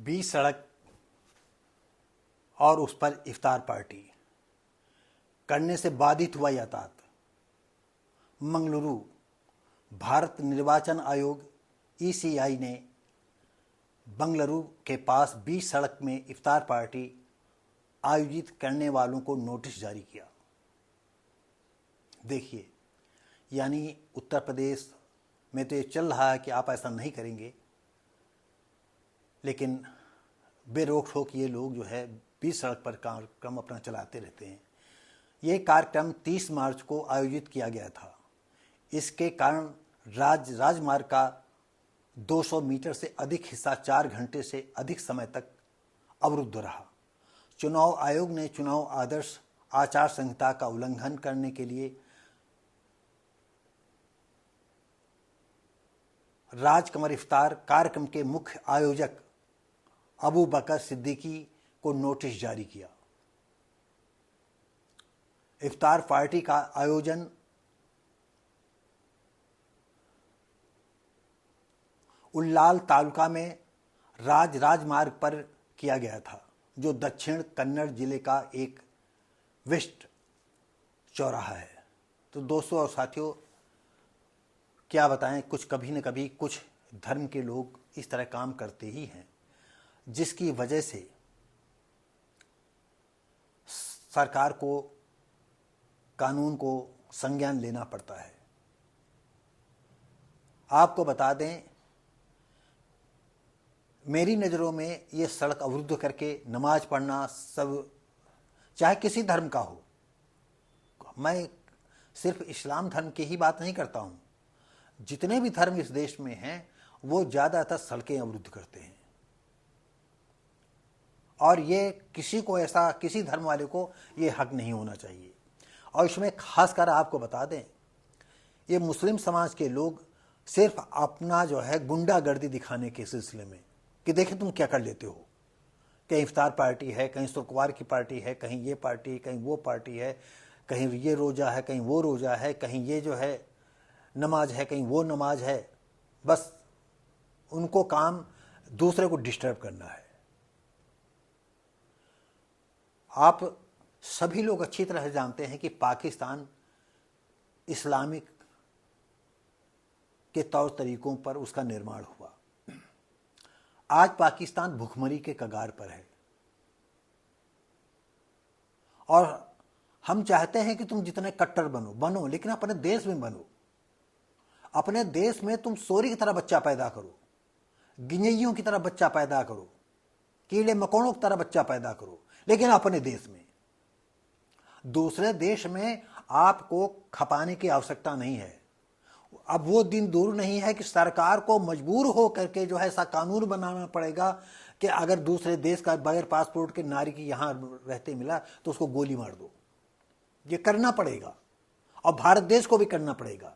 बीच सड़क और उस पर इफ्तार पार्टी करने से बाधित हुआ यातायात। मंगलुरु, भारत निर्वाचन आयोग ईसीआई ने बंगलुरु के पास बीच सड़क में इफ्तार पार्टी आयोजित करने वालों को नोटिस जारी किया। देखिए, यानी उत्तर प्रदेश में तो ये चल रहा है कि आप ऐसा नहीं करेंगे, लेकिन बेरोक ठोक ये लोग जो है बीच सड़क पर कार्यक्रम अपना चलाते रहते हैं। ये कार्यक्रम 30 मार्च को आयोजित किया गया था। इसके कारण राजमार्ग का 200 मीटर से अधिक हिस्सा 4 घंटे से अधिक समय तक अवरुद्ध रहा। चुनाव आयोग ने चुनाव आदर्श आचार संहिता का उल्लंघन करने के लिए राजकमर इफ्तार कार्यक्रम के मुख्य आयोजक अबू बकर सिद्दीकी को नोटिस जारी किया। इफ्तार पार्टी का आयोजन उल्लाल तालुका में राजमार्ग पर किया गया था, जो दक्षिण कन्नड़ जिले का एक विशिष्ट चौराहा है। तो दोस्तों और साथियों, क्या बताएं, कुछ कभी न कभी कुछ धर्म के लोग इस तरह काम करते ही हैं, जिसकी वजह से सरकार को कानून को संज्ञान लेना पड़ता है। आपको बता दें, मेरी नज़रों में ये सड़क अवरुद्ध करके नमाज पढ़ना, सब चाहे किसी धर्म का हो, मैं सिर्फ इस्लाम धर्म की ही बात नहीं करता हूँ, जितने भी धर्म इस देश में हैं वो ज़्यादातर सड़कें अवरुद्ध करते हैं। और ये किसी को ऐसा, किसी धर्म वाले को ये हक नहीं होना चाहिए। और इसमें खासकर आपको बता दें, ये मुस्लिम समाज के लोग सिर्फ अपना जो है गुंडागर्दी दिखाने के सिलसिले में कि देखिए तुम क्या कर लेते हो, कहीं इफ्तार पार्टी है, कहीं शुक्रवार की पार्टी है, कहीं ये पार्टी, कहीं वो पार्टी है, कहीं ये रोज़ा है, कहीं वो रोज़ा है, कहीं ये जो है नमाज है, कहीं वो नमाज है। बस उनको काम दूसरे को डिस्टर्ब करना है। आप सभी लोग अच्छी तरह जानते हैं कि पाकिस्तान इस्लामिक के तौर तरीकों पर उसका निर्माण हुआ। आज पाकिस्तान भुखमरी के कगार पर है और हम चाहते हैं कि तुम जितने कट्टर बनो, लेकिन अपने देश में बनो। अपने देश में तुम सोरी की तरह बच्चा पैदा करो, गिनैयों की तरह बच्चा पैदा करो, कीड़े मकोड़ों की तरह बच्चा पैदा करो, लेकिन अपने देश में। दूसरे देश में आपको खपाने की आवश्यकता नहीं है। अब वो दिन दूर नहीं है कि सरकार को मजबूर हो करके जो है ऐसा कानून बनाना पड़ेगा कि अगर दूसरे देश का बगैर पासपोर्ट के नारी की यहाँ रहते मिला तो उसको गोली मार दो। ये करना पड़ेगा और भारत देश को भी करना पड़ेगा।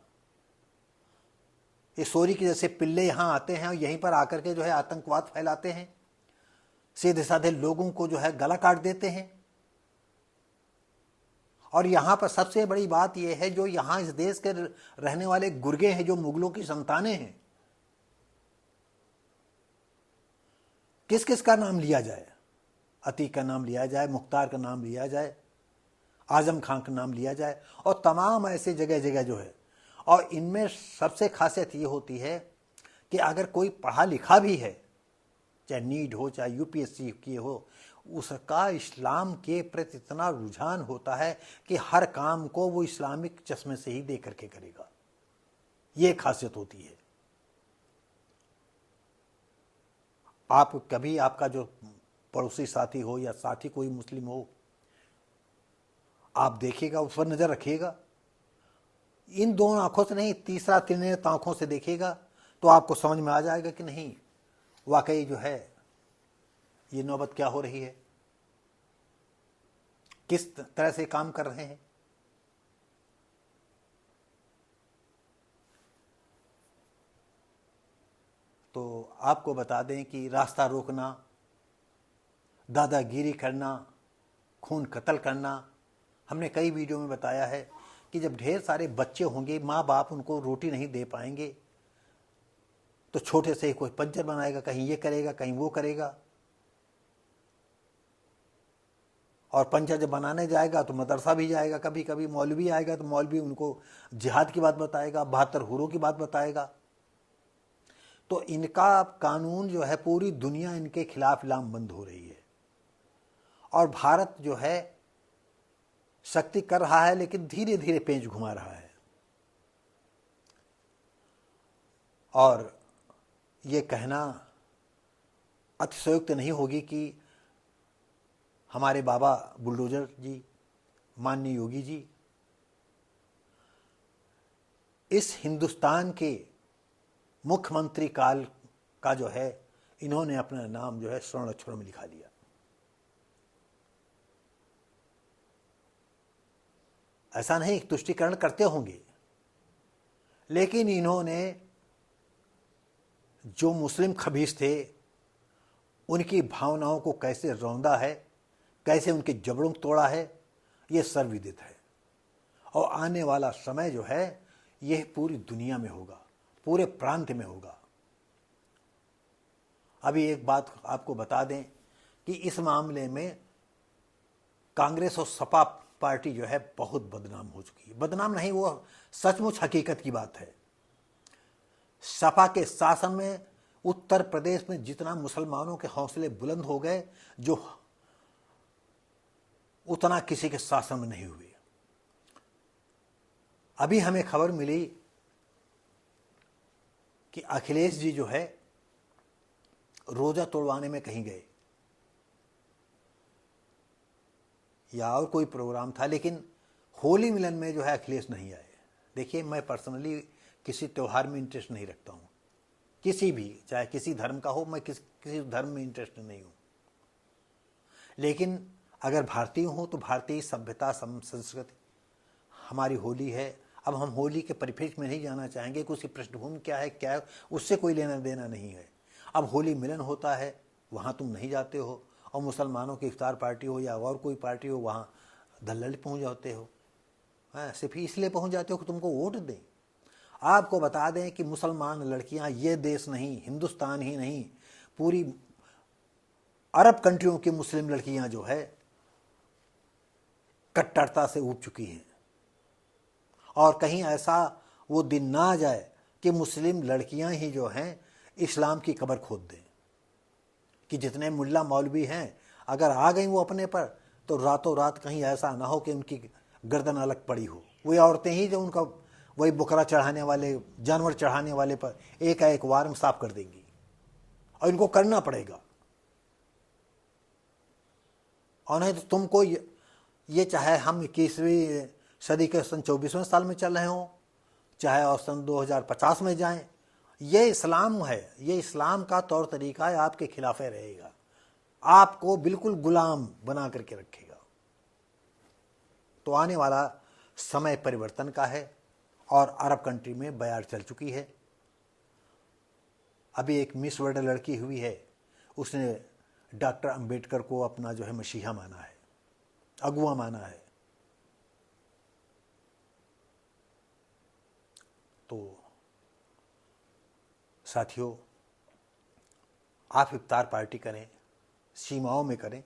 ये सोरी के जैसे पिल्ले यहाँ आते हैं और यहीं पर आकर के जो है आतंकवाद फैलाते हैं, सीधे साधे लोगों को जो है गला काट देते हैं। और यहाँ पर सबसे बड़ी बात यह है, जो यहाँ इस देश के रहने वाले गुर्गे हैं, जो मुगलों की संतानें हैं, किस किस का नाम लिया जाए? अतीक का नाम लिया जाए, मुख्तार का नाम लिया जाए, आजम खान का नाम लिया जाए, और तमाम ऐसे जगह जगह जो है। और इनमें सबसे खासियत ये होती है कि अगर कोई पढ़ा लिखा भी है, चाहे नीट हो चाहे यूपीएससी की हो, उसका इस्लाम के प्रति इतना रुझान होता है कि हर काम को वो इस्लामिक चश्मे से ही देख करके करेगा। ये खासियत होती है। आप कभी, आपका जो पड़ोसी साथी हो या साथी कोई मुस्लिम हो, आप देखिएगा, उस पर नज़र रखिएगा। इन दोनों आंखों से नहीं, तीसरा त्रिनेत्र आंखों से देखिएगा तो आपको समझ में आ जाएगा कि नहीं, वाकई जो है ये नौबत क्या हो रही है, किस तरह से काम कर रहे हैं। तो आपको बता दें कि रास्ता रोकना, दादागिरी करना, खून कत्ल करना, हमने कई वीडियो में बताया है कि जब ढेर सारे बच्चे होंगे, माँ बाप उनको रोटी नहीं दे पाएंगे, तो छोटे से कोई पंचर बनाएगा, कहीं ये करेगा कहीं वो करेगा, और पंचा जब बनाने जाएगा तो मदरसा भी जाएगा, कभी कभी मौलवी आएगा तो मौलवी उनको जिहाद की बात बताएगा, 72 हुरों की बात बताएगा। तो इनका कानून जो है, पूरी दुनिया इनके खिलाफ लामबंद हो रही है। और भारत जो है शक्ति कर रहा है, लेकिन धीरे धीरे पेंच घुमा रहा है। और ये कहना अतिशयोक्त नहीं होगी कि हमारे बाबा बुलडोजर जी, माननीय योगी जी, इस हिंदुस्तान के मुख्यमंत्री काल का जो है, इन्होंने अपना नाम जो है स्वर्ण अक्षरों में लिखा लिया। ऐसा नहीं तुष्टीकरण करते होंगे, लेकिन इन्होंने जो मुस्लिम खबीस थे उनकी भावनाओं को कैसे रौंदा है, कैसे उनके जबड़ों को तोड़ा है, ये सर्वविदित है। और आने वाला समय जो है यह पूरी दुनिया में होगा, पूरे प्रांत में होगा। अभी एक बात आपको बता दें कि इस मामले में कांग्रेस और सपा पार्टी जो है बहुत बदनाम हो चुकी है। बदनाम नहीं, वो सचमुच हकीकत की बात है। सपा के शासन में उत्तर प्रदेश में जितना मुसलमानों के हौसले बुलंद हो गए, जो उतना किसी के शासन में नहीं हुए। अभी हमें खबर मिली कि अखिलेश जी जो है रोजा तोड़वाने में कहीं गए, या और कोई प्रोग्राम था, लेकिन होली मिलन में जो है अखिलेश नहीं आए। देखिए, मैं पर्सनली किसी त्यौहार में इंटरेस्ट नहीं रखता हूँ, किसी भी, चाहे किसी धर्म का हो, मैं किसी धर्म में इंटरेस्ट नहीं हूँ। लेकिन अगर भारतीय हो तो भारतीय सभ्यता, संस्कृति हमारी होली है। अब हम होली के परिप्रेक्ष्य में नहीं जाना चाहेंगे कि उसकी पृष्ठभूमि क्या है, उससे कोई लेना देना नहीं है। अब होली मिलन होता है, वहाँ तुम नहीं जाते हो, और मुसलमानों की इफ्तार पार्टी हो या और कोई पार्टी हो, वहाँ दल्लल पहुँच जाते हो। सिर्फ इसलिए पहुँच जाते हो कि तुमको वोट दें। आपको बता दें कि मुसलमान लड़कियां, ये देश नहीं, हिंदुस्तान ही नहीं, पूरी अरब कंट्रियों की मुस्लिम लड़कियां जो है कट्टरता से ऊब चुकी हैं। और कहीं ऐसा वो दिन ना आ जाए कि मुस्लिम लड़कियां ही जो हैं इस्लाम की कब्र खोद दें, कि जितने मुल्ला मौलवी हैं अगर आ गई वो अपने पर, तो रातों रात कहीं ऐसा ना हो कि उनकी गर्दन अलग पड़ी हो। वही औरतें ही जो उनका वही बकरा चढ़ाने वाले, जानवर चढ़ाने वाले पर एक वार में साफ कर देंगी, और इनको करना पड़ेगा। और नहीं तो तुमको ये चाहे हम 21वीं सदी के सन 24वें साल में चल रहे हों, चाहे और सन 2050 में जाएं, ये इस्लाम है, ये इस्लाम का तौर तरीका है, आपके खिलाफ रहेगा, आपको बिल्कुल गुलाम बना करके रखेगा। तो आने वाला समय परिवर्तन का है, और अरब कंट्री में बयार चल चुकी है। अभी एक मिस वर्ल्ड लड़की हुई है, उसने डॉक्टर अंबेडकर को अपना जो है मसीहा माना है, अगुआ माना है। तो साथियों, आप इफ्तार पार्टी करें, सीमाओं में करें,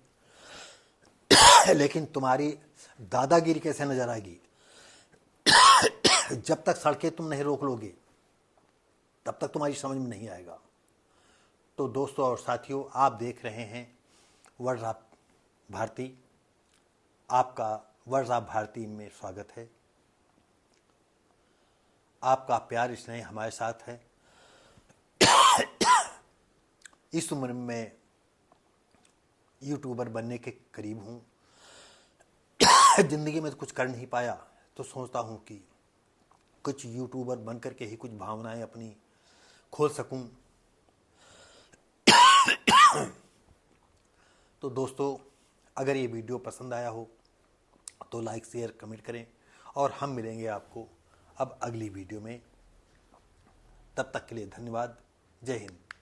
लेकिन तुम्हारी दादागिरी कैसे नजर आएगी? जब तक सड़कें तुम नहीं रोक लोगे तब तक तुम्हारी समझ में नहीं आएगा। तो दोस्तों और साथियों, आप देख रहे हैं वर्ल्ड ऑफ भारती। आपका वर्ल्ड ऑफ भारती में स्वागत है। आपका प्यार स्नेह हमारे साथ है। इस उम्र में मैं यूट्यूबर बनने के करीब हूँ। जिंदगी में तो कुछ कर नहीं पाया, तो सोचता हूँ कि कुछ यूट्यूबर बन करके ही कुछ भावनाएं अपनी खोल सकूं। तो दोस्तों, अगर ये वीडियो पसंद आया हो तो लाइक, शेयर, कमेंट करें, और हम मिलेंगे आपको अब अगली वीडियो में। तब तक के लिए धन्यवाद। जय हिंद।